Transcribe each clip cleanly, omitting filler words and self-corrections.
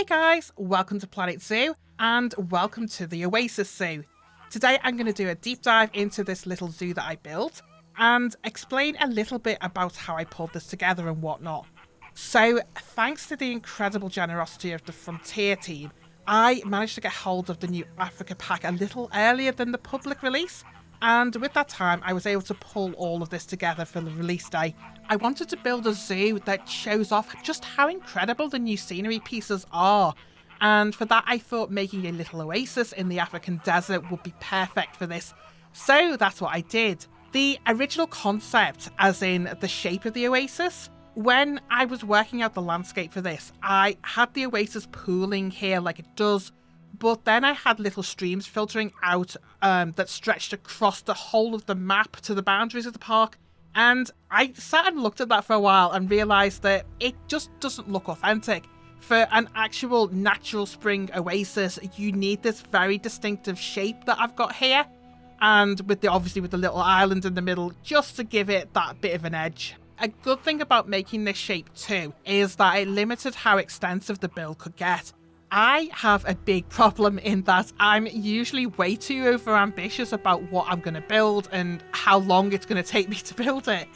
Hey guys, welcome to Planet Zoo and welcome to the Oasis Zoo. Today I'm going to do a deep dive into this little zoo that I built and explain a little bit about how I pulled this together and whatnot. So thanks to the incredible generosity of the Frontier team, I managed to get hold of the new Africa pack a little earlier than the public release, and with that time I was able to pull all of this together for the release day. I wanted to build a zoo that shows off just how incredible the new scenery pieces are, and for that I thought making a little oasis in the African desert would be perfect for this, so that's what I did. The original concept, as in the shape of the oasis, when I was working out the landscape for this, I had the oasis pooling here like it does, but then I had little streams filtering out that stretched across the whole of the map to the boundaries of the park. And I sat and looked at that for a while and realised that it just doesn't look authentic. For an actual natural spring oasis, you need this very distinctive shape that I've got here. And obviously with the little island in the middle, just to give it that bit of an edge. A good thing about making this shape too is that it limited how extensive the build could get. I have a big problem in that I'm usually way too overambitious about what I'm going to build and how long it's going to take me to build it.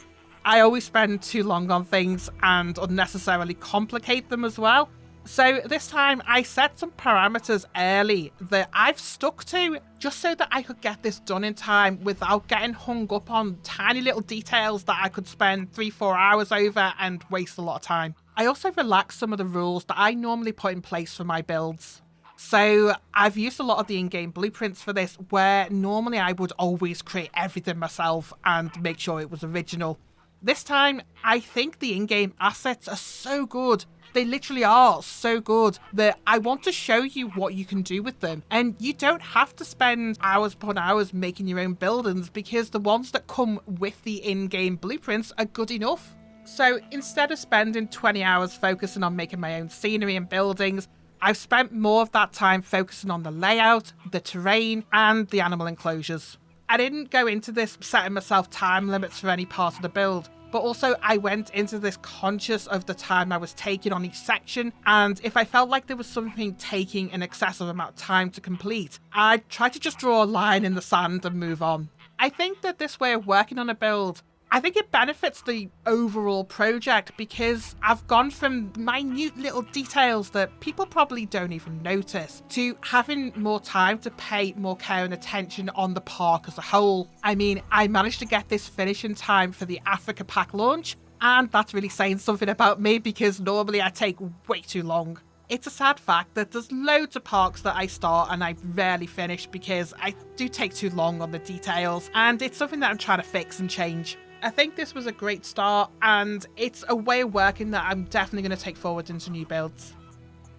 I always spend too long on things and unnecessarily complicate them as well. So this time I set some parameters early that I've stuck to just so that I could get this done in time without getting hung up on tiny little details that I could spend 3-4 hours over and waste a lot of time. I also relaxed some of the rules that I normally put in place for my builds. So I've used a lot of the in-game blueprints for this, where normally I would always create everything myself and make sure it was original. This time, I think the in-game assets are so good. They literally are so good that I want to show you what you can do with them. And you don't have to spend hours upon hours making your own buildings, because the ones that come with the in-game blueprints are good enough. So instead of spending 20 hours focusing on making my own scenery and buildings, I've spent more of that time focusing on the layout, the terrain, and the animal enclosures. I didn't go into this setting myself time limits for any part of the build, but also I went into this conscious of the time I was taking on each section, and if I felt like there was something taking an excessive amount of time to complete, I'd try to just draw a line in the sand and move on. I think that this way of working on a build, I think it benefits the overall project, because I've gone from minute little details that people probably don't even notice to having more time to pay more care and attention on the park as a whole. I mean, I managed to get this finished in time for the Africa Pack launch, and that's really saying something about me, because normally I take way too long. It's a sad fact that there's loads of parks that I start and I rarely finish because I do take too long on the details, and it's something that I'm trying to fix and change. I think this was a great start, and it's a way of working that I'm definitely going to take forward into new builds.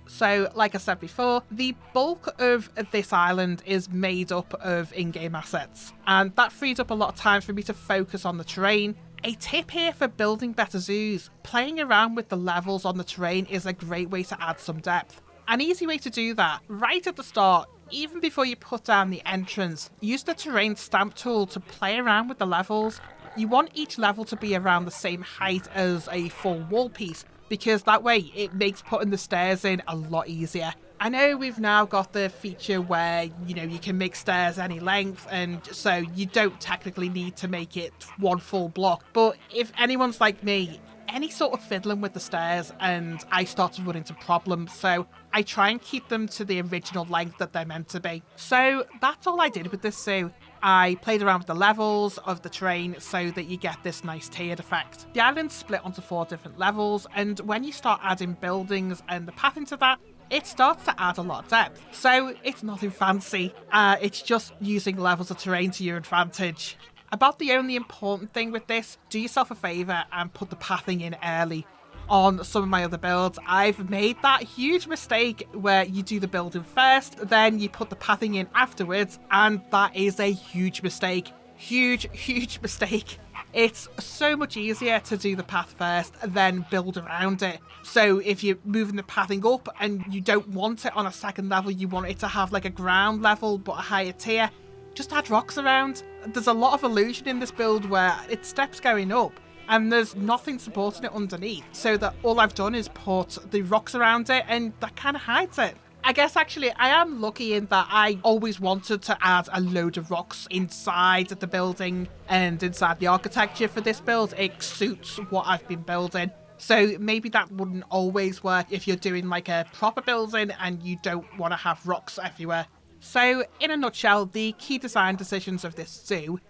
So, like I said before, the bulk of this island is made up of in-game assets, and that frees up a lot of time for me to focus on the terrain. A tip here for building better zoos: playing around with the levels on the terrain is a great way to add some depth. An easy way to do that, right at the start, even before you put down the entrance, use the terrain stamp tool to play around with the levels. You want each level to be around the same height as a full wall piece, because that way it makes putting the stairs in a lot easier. I know we've now got the feature where, you can make stairs any length, and so you don't technically need to make it one full block. But if anyone's like me, any sort of fiddling with the stairs and I start to run into problems, so I try and keep them to the original length that they're meant to be. So that's all I did with this zoo. I played around with the levels of the terrain so that you get this nice tiered effect. The island's split onto 4 different levels, and when you start adding buildings and the path into that, it starts to add a lot of depth. So it's nothing fancy, it's just using levels of terrain to your advantage. About the only important thing with this, do yourself a favour and put the pathing in early. On some of my other builds, I've made that huge mistake where you do the building first, then you put the pathing in afterwards, and that is a huge mistake. Huge mistake. It's so much easier to do the path first, then build around it. So if you're moving the pathing up and you don't want it on a second level, you want it to have like a ground level but a higher tier, just add rocks around. There's a lot of illusion in this build where it steps going up, and there's nothing supporting it underneath. So that all I've done is put the rocks around it, and that kind of hides it. I guess actually I am lucky in that I always wanted to add a load of rocks inside the building and inside the architecture for this build. It suits what I've been building. So maybe that wouldn't always work if you're doing like a proper building and you don't want to have rocks everywhere. So in a nutshell, the key design decisions of this zoo,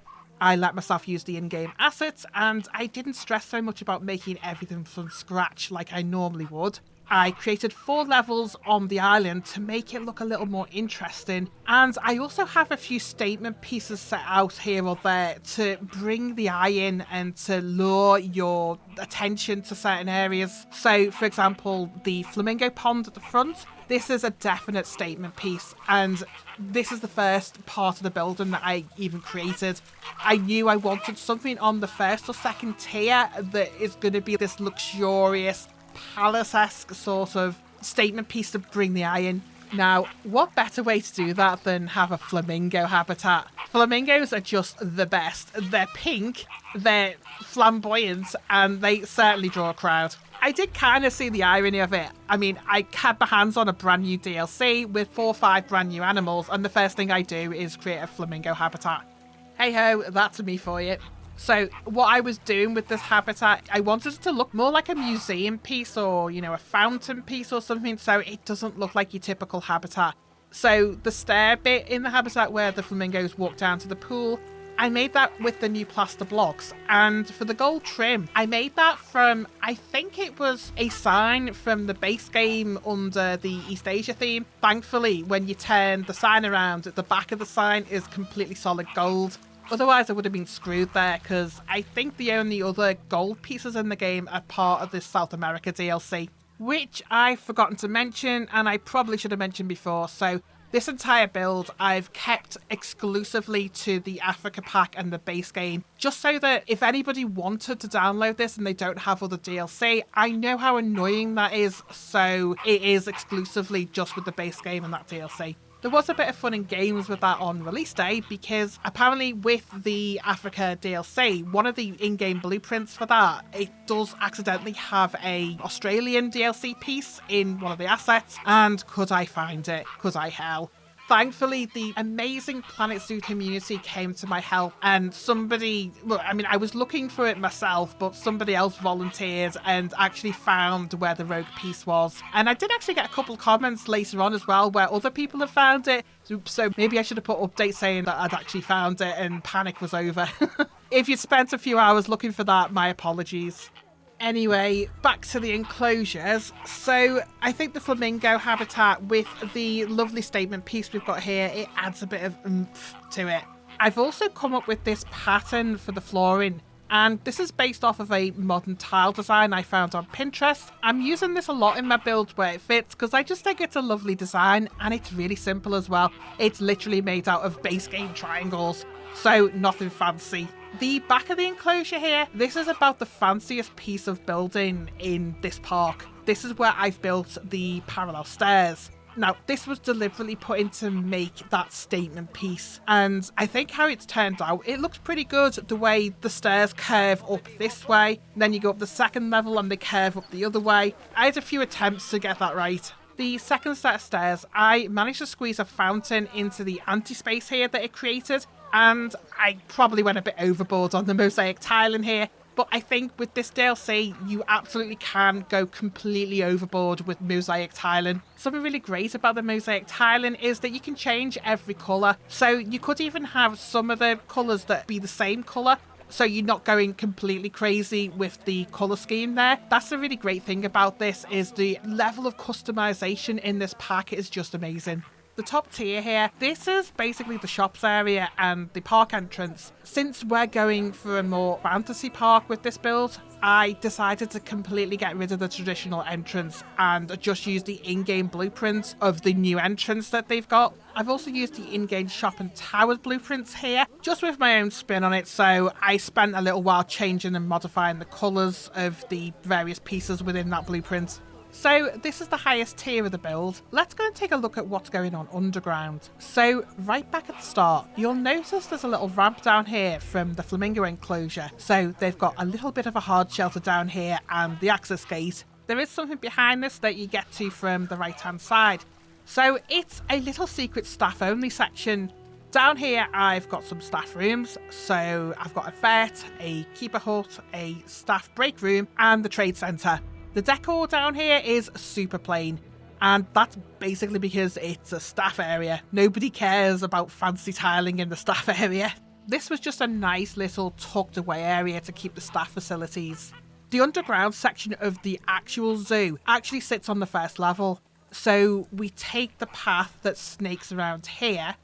I let myself use the in-game assets and I didn't stress so much about making everything from scratch like I normally would. I created 4 levels on the island to make it look a little more interesting, and I also have a few statement pieces set out here or there to bring the eye in and to lure your attention to certain areas. So for example, the flamingo pond at the front, this is a definite statement piece, and this is the first part of the building that I even created. I knew I wanted something on the first or second tier that is going to be this luxurious palace-esque sort of statement piece to bring the eye in. Now, what better way to do that than have a flamingo habitat? Flamingos are just the best. They're pink, they're flamboyant, and they certainly draw a crowd. I did kind of see the irony of it. I mean, I had my hands on a brand new DLC with 4 or 5 brand new animals, and the first thing I do is create a flamingo habitat. Hey ho, that's me for you. So what I was doing with this habitat, I wanted it to look more like a museum piece or, you know, a fountain piece or something, so it doesn't look like your typical habitat. So the stair bit in the habitat where the flamingos walk down to the pool, I made that with the new plaster blocks. And for the gold trim, I made that from, I think it was a sign from the base game under the East Asia theme. Thankfully, when you turn the sign around, the back of the sign is completely solid gold. Otherwise, I would have been screwed there, because I think the only other gold pieces in the game are part of this South America DLC, which I've forgotten to mention, and I probably should have mentioned before. So this entire build I've kept exclusively to the Africa pack and the base game, just so that if anybody wanted to download this and they don't have other DLC, I know how annoying that is, so it is exclusively just with the base game and that DLC. There was a bit of fun and games with that on release day, because apparently with the Africa DLC, one of the in-game blueprints for that, it does accidentally have a Australian DLC piece in one of the assets, and could I find it? Could I hell? Thankfully, the amazing Planet Zoo community came to my help, and somebody, well, I mean, I was looking for it myself, but somebody else volunteered and actually found where the rogue piece was. And I did actually get a couple of comments later on as well where other people have found it. So maybe I should have put updates saying that I'd actually found it and panic was over. If you spent a few hours looking for that, my apologies. Anyway, back to the enclosures. So I think the flamingo habitat with the lovely statement piece we've got here, it adds a bit of oomph to it. I've also come up with this pattern for the flooring, and this is based off of a modern tile design I found on Pinterest. I'm using this a lot in my builds where it fits, because I just think it's a lovely design, and it's really simple as well. It's literally made out of base game triangles, so nothing fancy. The back of the enclosure here, this is about the fanciest piece of building in this park. This is where I've built the parallel stairs. Now, this was deliberately put in to make that statement piece, and I think how it's turned out, it looks pretty good the way the stairs curve up this way, then you go up the second level and they curve up the other way. I had a few attempts to get that right. The second set of stairs, I managed to squeeze a fountain into the anti-space here that it created, and I probably went a bit overboard on the mosaic tiling here, but I think with this DLC, you absolutely can go completely overboard with mosaic tiling. Something really great about the mosaic tiling is that you can change every colour, so you could even have some of the colours that be the same colour, so you're not going completely crazy with the colour scheme there. That's the really great thing about this, is the level of customisation in this pack is just amazing. The top tier here, this is basically the shops area and the park entrance. Since we're going for a more fantasy park with this build, I decided to completely get rid of the traditional entrance and just use the in-game blueprints of the new entrance that they've got. I've also used the in-game shop and towers blueprints here, just with my own spin on it, so I spent a little while changing and modifying the colours of the various pieces within that blueprint. So this is the highest tier of the build. Let's go and take a look at what's going on underground. So right back at the start, you'll notice there's a little ramp down here from the flamingo enclosure. So they've got a little bit of a hard shelter down here and the access gate. There is something behind this that you get to from the right hand side. So it's a little secret staff only section. Down here I've got some staff rooms. So I've got a vet, a keeper hut, a staff break room and the trade centre. The decor down here is super plain, and that's basically because it's a staff area. Nobody cares about fancy tiling in the staff area. This was just a nice little tucked away area to keep the staff facilities. The underground section of the actual zoo actually sits on the first level. So we take the path that snakes around here,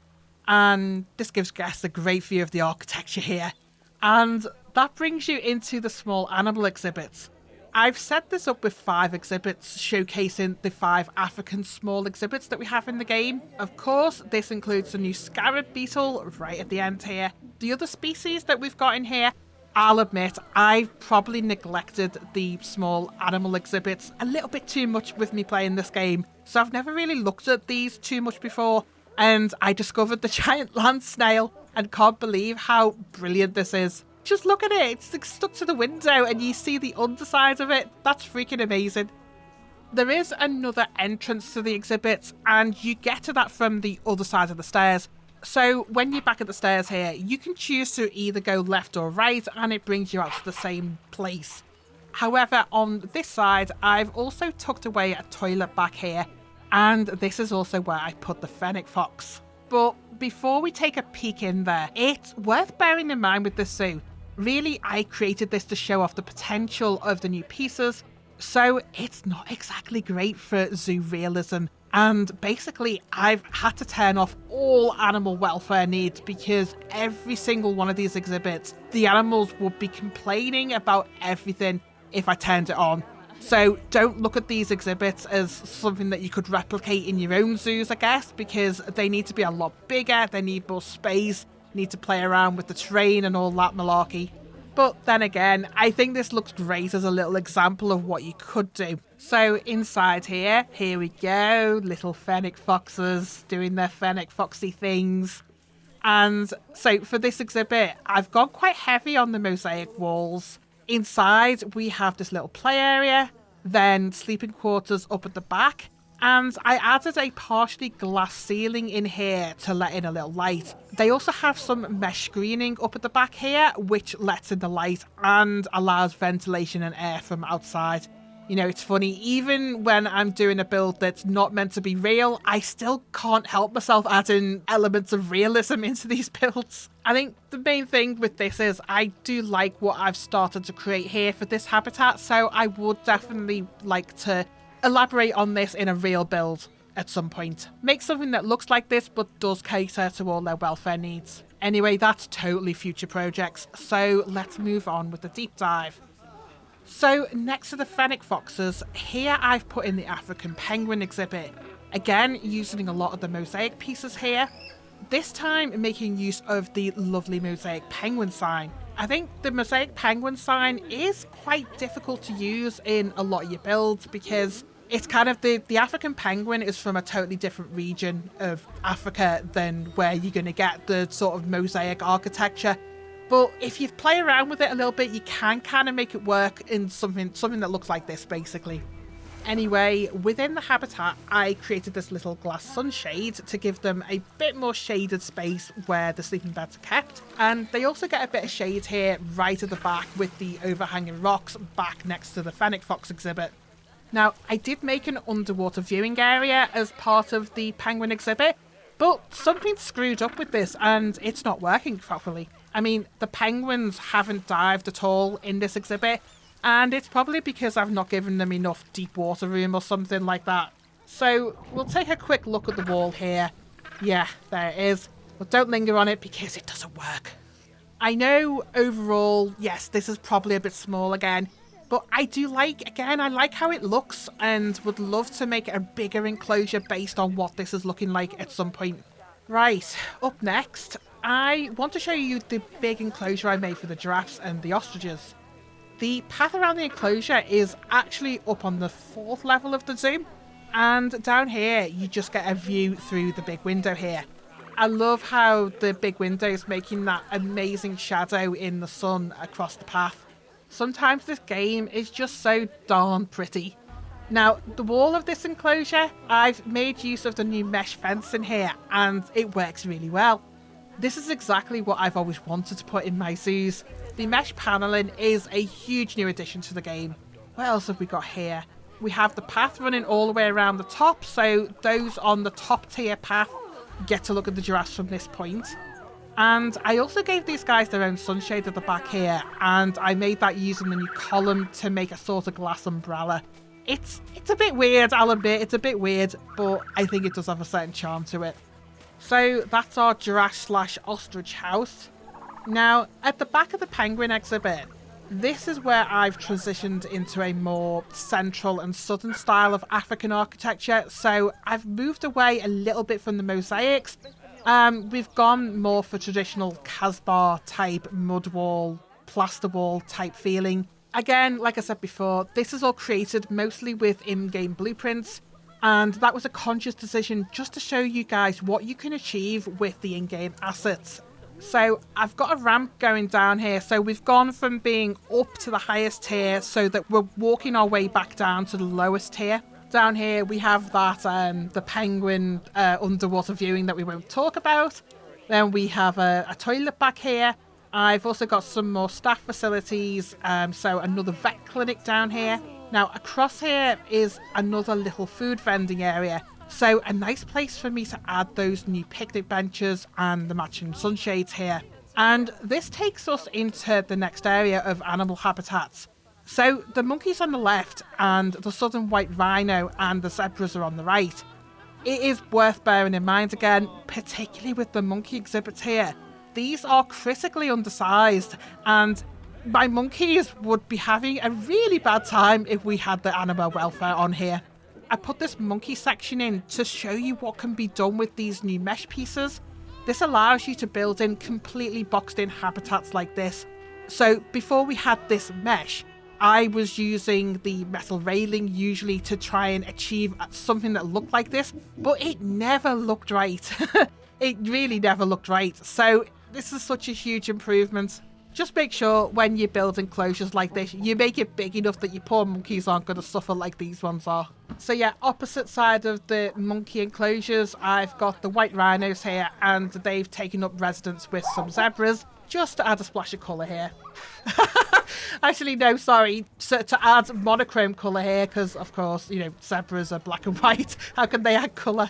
and this gives guests a great view of the architecture here. And that brings you into the small animal exhibits. I've set this up with 5 exhibits showcasing the 5 African small exhibits that we have in the game. Of course, this includes the new Scarab Beetle right at the end here. The other species that we've got in here, I'll admit, I've probably neglected the small animal exhibits a little bit too much with me playing this game. So I've never really looked at these too much before, and I discovered the giant land snail and can't believe how brilliant this is. Just look at it, it's like stuck to the window and you see the underside of it. That's freaking amazing. There is another entrance to the exhibits and you get to that from the other side of the stairs. So when you're back at the stairs here, you can choose to either go left or right and it brings you out to the same place. However, on this side, I've also tucked away a toilet back here, and this is also where I put the Fennec Fox. But before we take a peek in there, it's worth bearing in mind with this zoo. Really, I created this to show off the potential of the new pieces, so it's not exactly great for zoo realism. And basically, I've had to turn off all animal welfare needs because every single one of these exhibits, the animals would be complaining about everything if I turned it on. So don't look at these exhibits as something that you could replicate in your own zoos, I guess, because they need to be a lot bigger, they need more space, need to play around with the terrain and all that malarkey. But then again, I think this looks great as a little example of what you could do. So inside here we go, little Fennec Foxes doing their Fennec Foxy things. And so for this exhibit, I've gone quite heavy on the mosaic walls. Inside, we have this little play area, then sleeping quarters up at the back, and I added a partially glass ceiling in here to let in a little light. They also have some mesh screening up at the back here, which lets in the light and allows ventilation and air from outside. You know, it's funny, even when I'm doing a build that's not meant to be real, I still can't help myself adding elements of realism into these builds. I think the main thing with this is I do like what I've started to create here for this habitat, so I would definitely like to elaborate on this in a real build at some point. Make something that looks like this but does cater to all their welfare needs. Anyway, that's totally future projects, so let's move on with the deep dive. So next to the Fennec Foxes, here I've put in the African Penguin exhibit. Again, using a lot of the mosaic pieces here. This time making use of the lovely mosaic penguin sign. I think the mosaic penguin sign is quite difficult to use in a lot of your builds because it's kind of the African penguin is from a totally different region of Africa than where you're going to get the sort of mosaic architecture. But if you play around with it a little bit, you can kind of make it work in something that looks like this, basically. Anyway, within the habitat, I created this little glass sunshade to give them a bit more shaded space where the sleeping beds are kept. And they also get a bit of shade here right at the back with the overhanging rocks back next to the Fennec Fox exhibit. Now, I did make an underwater viewing area as part of the penguin exhibit, but something screwed up with this and it's not working properly. I mean, the penguins haven't dived at all in this exhibit, and it's probably because I've not given them enough deep water room or something like that. So we'll take a quick look at the wall here. Yeah, there it is. But don't linger on it because it doesn't work. I know overall, yes, this is probably a bit small again, but I do I like how it looks and would love to make a bigger enclosure based on what this is looking like at some point. Right, up next, I want to show you the big enclosure I made for the giraffes and the ostriches. The path around the enclosure is actually up on the 4th level of the zoo, and down here you just get a view through the big window here. I love how the big window is making that amazing shadow in the sun across the path. Sometimes this game is just so darn pretty. Now, the wall of this enclosure, I've made use of the new mesh fence in here, and it works really well. This is exactly what I've always wanted to put in my zoos. The mesh paneling is a huge new addition to the game. What else have we got here? We have the path running all the way around the top, so those on the top tier path get to look at the giraffes from this point. And I also gave these guys their own sunshade at the back here, and I made that using the new column to make a sort of glass umbrella. It's a bit weird, I'll admit, it's a bit weird, but I think it does have a certain charm to it. So that's our giraffe/ostrich house. Now, at the back of the penguin exhibit, this is where I've transitioned into a more central and southern style of African architecture. So I've moved away a little bit from the mosaics. We've gone more for traditional Casbah type mud wall, plaster wall type feeling. Again, like I said before, this is all created mostly with in-game blueprints. And that was a conscious decision just to show you guys what you can achieve with the in-game assets. So I've got a ramp going down here, so we've gone from being up to the highest tier so that we're walking our way back down to the lowest tier. Down here we have that the penguin underwater viewing that we won't talk about. Then we have a toilet back here. I've also got some more staff facilities, so another vet clinic down here. Now across here is another little food vending area. So a nice place for me to add those new picnic benches and the matching sunshades here. And this takes us into the next area of animal habitats. So the monkeys on the left and the Southern White Rhino and the zebras are on the right. It is worth bearing in mind again, particularly with the monkey exhibits here. These are critically undersized, and my monkeys would be having a really bad time if we had the animal welfare on here. I put this monkey section in to show you what can be done with these new mesh pieces. This allows you to build in completely boxed in habitats like this. So before we had this mesh, I was using the metal railing usually to try and achieve something that looked like this, but it never looked right. It really never looked right. So this is such a huge improvement. Just make sure when you build enclosures like this, you make it big enough that your poor monkeys aren't going to suffer like these ones are. So yeah, opposite side of the monkey enclosures, I've got the white rhinos here, and they've taken up residence with some zebras, just to add a splash of colour here. Actually, no, sorry, so to add monochrome colour here, because of course, you know, zebras are black and white. How can they add colour?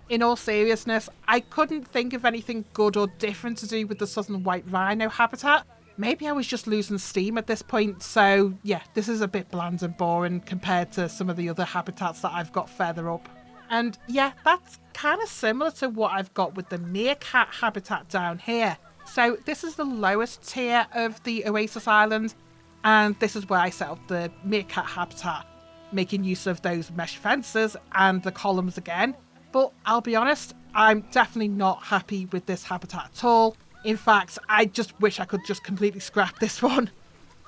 In all seriousness, I couldn't think of anything good or different to do with the Southern White Rhino habitat. Maybe I was just losing steam at this point, so yeah, this is a bit bland and boring compared to some of the other habitats that I've got further up. And yeah, that's kind of similar to what I've got with the Meerkat habitat down here. So this is the lowest tier of the Oasis Island, and this is where I set up the Meerkat habitat, making use of those mesh fences and the columns again. But I'll be honest, I'm definitely not happy with this habitat at all. In fact, I just wish I could just completely scrap this one.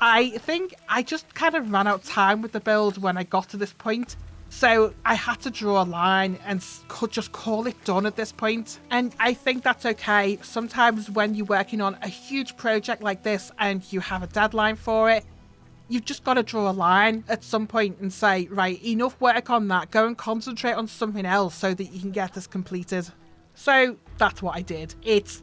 I think I just kind of ran out of time with the build when I got to this point. So I had to draw a line and could just call it done at this point. And I think that's okay. Sometimes when you're working on a huge project like this and you have a deadline for it, you've just got to draw a line at some point and say, right, enough work on that. Go and concentrate on something else so that you can get this completed. So that's what I did.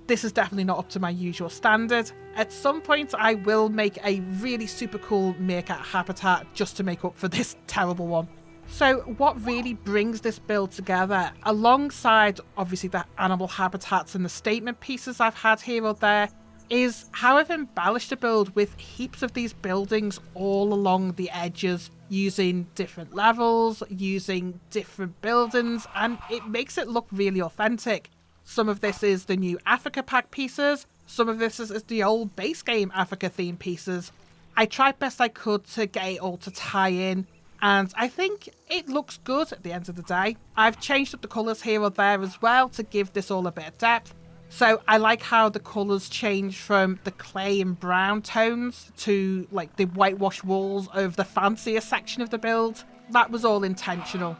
This is definitely not up to my usual standard. At some point, I will make a really super cool Meerkat habitat just to make up for this terrible one. So what really brings this build together, alongside obviously the animal habitats and the statement pieces I've had here or there, is how I've embellished the build with heaps of these buildings all along the edges, using different levels, using different buildings, and it makes it look really authentic. Some of this is the new Africa pack pieces, some of this is the old base game Africa theme pieces. I tried best I could to get it all to tie in, and I think it looks good at the end of the day. I've changed up the colours here or there as well to give this all a bit of depth. So I like how the colours change from the clay and brown tones to like the whitewash walls of the fancier section of the build. That was all intentional.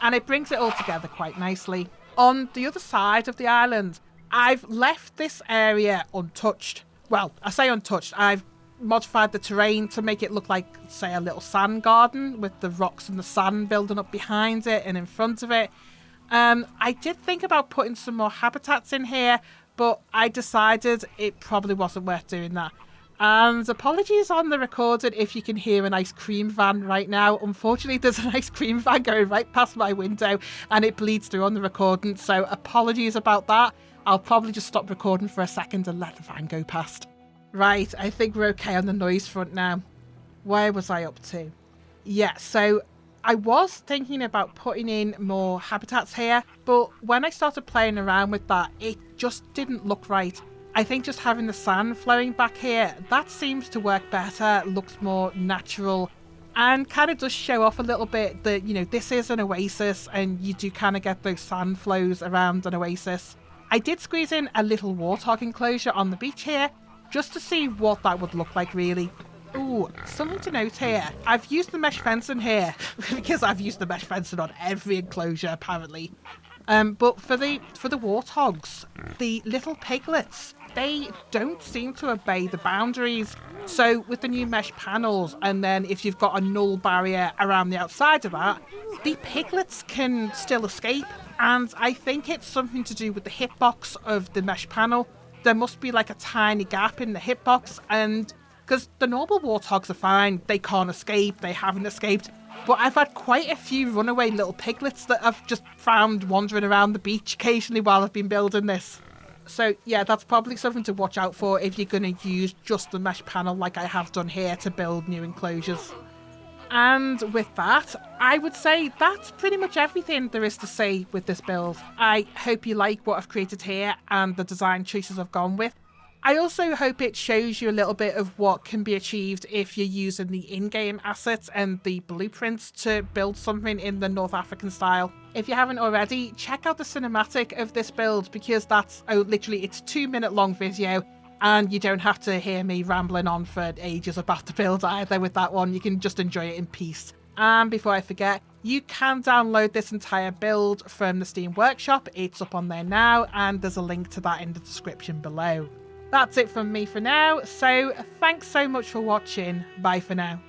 And it brings it all together quite nicely. On the other side of the island, I've left this area untouched. Well, I say untouched. I've modified the terrain to make it look like, say, a little sand garden with the rocks and the sand building up behind it and in front of it. I did think about putting some more habitats in here, but I decided it probably wasn't worth doing that. And apologies on the recording if you can hear an ice cream van right now. Unfortunately, there's an ice cream van going right past my window and it bleeds through on the recording, so apologies about that. I'll probably just stop recording for a second and let the van go past. Right, I think we're okay on the noise front now. Where was I up to? Yeah, so I was thinking about putting in more habitats here, but when I started playing around with that, it just didn't look right. I think just having the sand flowing back here, that seems to work better, looks more natural, and kind of does show off a little bit that, you know, this is an oasis and you do kind of get those sand flows around an oasis. I did squeeze in a little warthog enclosure on the beach here, just to see what that would look like really. Ooh, something to note here. I've used the mesh fencing here, because I've used the mesh fencing on every enclosure apparently. But for the warthogs, the little piglets, they don't seem to obey the boundaries. So with the new mesh panels, and then if you've got a null barrier around the outside of that, the piglets can still escape. And I think it's something to do with the hitbox of the mesh panel. There must be like a tiny gap in the hitbox, and because the normal warthogs are fine, they can't escape, they haven't escaped. But I've had quite a few runaway little piglets that I've just found wandering around the beach occasionally while I've been building this. So yeah, that's probably something to watch out for if you're going to use just the mesh panel like I have done here to build new enclosures. And with that, I would say that's pretty much everything there is to say with this build. I hope you like what I've created here and the design choices I've gone with. I also hope it shows you a little bit of what can be achieved if you're using the in-game assets and the blueprints to build something in the North African style. If you haven't already, check out the cinematic of this build, because that's literally, it's a 2-minute long video and you don't have to hear me rambling on for ages about the build either with that one. You can just enjoy it in peace. And before I forget, you can download this entire build from the Steam Workshop. It's up on there now, and there's a link to that in the description below. That's it from me for now, so thanks so much for watching. Bye for now.